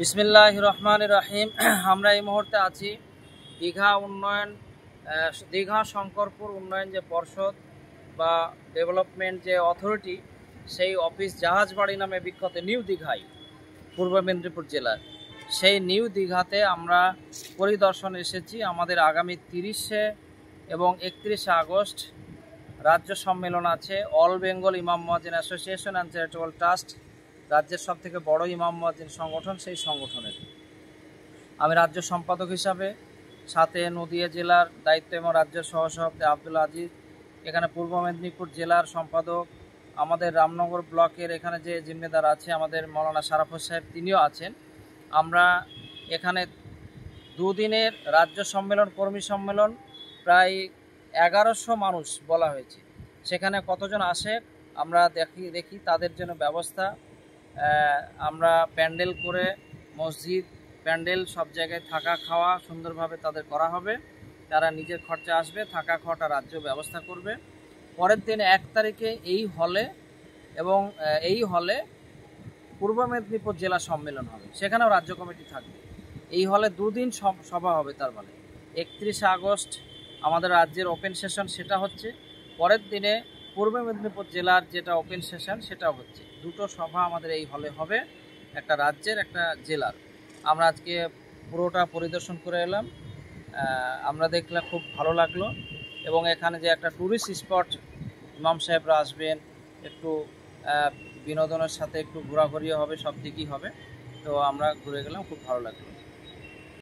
বিসমিল্লাহির রহমানির রহিম। আমরা এই মুহূর্তে আছি দীঘা শঙ্করপুর উন্নয়ন যে পর্ষদ বা ডেভেলপমেন্ট যে অথরিটি, সেই অফিস জাহাজবাড়ি নামে বিখ্যাত নিউ দীঘায়, পূর্ব মেদিনীপুর জেলার সেই নিউ দীঘাতে আমরা পরিদর্শন এসেছি। আমাদের আগামী 30 এবং 31 আগস্ট রাজ্য সম্মেলন আছে। অল বেঙ্গল ইমাম মুয়াজ্জিন অ্যাসোসিয়েশন অ্যান্ড চ্যারিটেবল ট্রাস্ট, রাজ্যের সবথেকে বড় ইমাম মুয়াজ্জিন সংগঠন, সেই সংগঠনের আমি রাজ্য সম্পাদক হিসাবে, সাথে নদিয়া জেলার দায়িত্ব এবং রাজ্যের সহসভাপতি আব্দুল আজিজ, এখানে পূর্ব মেদিনীপুর জেলার সম্পাদক, আমাদের রামনগর ব্লকের এখানে যে জিম্মেদার আছে আমাদের মৌলানা শারাফত সাহেব, তিনিও আছেন। আমরা এখানে দুদিনের রাজ্য সম্মেলন, কর্মী সম্মেলন, প্রায় 1100 মানুষ বলা হয়েছে। সেখানে কতজন আসে আমরা দেখি তাদের জন্য ব্যবস্থা আমরা প্যান্ডেল করে, মসজিদ প্যান্ডেল সব জায়গায় থাকা খাওয়া সুন্দরভাবে তাদের করা হবে। তারা নিজের খরচা আসবে, থাকা খাওয়াটা রাজ্য ব্যবস্থা করবে। পরের দিন 1 তারিখে এই হলে পূর্ব মেদিনীপুর জেলা সম্মেলন হবে, সেখানেও রাজ্য কমিটি থাকবে। এই হলে 2 দিন সভা হবে। তার মানে 31 আগস্ট আমাদের রাজ্যের ওপেন সেশন, সেটা হচ্ছে। পরের দিনে পূর্ব মেদিনীপুর জেলার যেটা ওপেন সেশন, সেটাও হচ্ছে। 2টো সভা আমাদের এই হলে হবে, একটা রাজ্যের, একটা জেলার। আমরা আজকে পুরোটা পরিদর্শন করে এলাম। আমরা দেখলে খুব ভালো লাগলো। এবং এখানে যে একটা ট্যুরিস্ট স্পট, ইমাম সাহেবরা আসবেন, একটু বিনোদনের সাথে একটু ঘোরাঘুরি হবে, সব দিকই হবে। তো আমরা ঘুরে গেলাম, খুব ভালো লাগলো।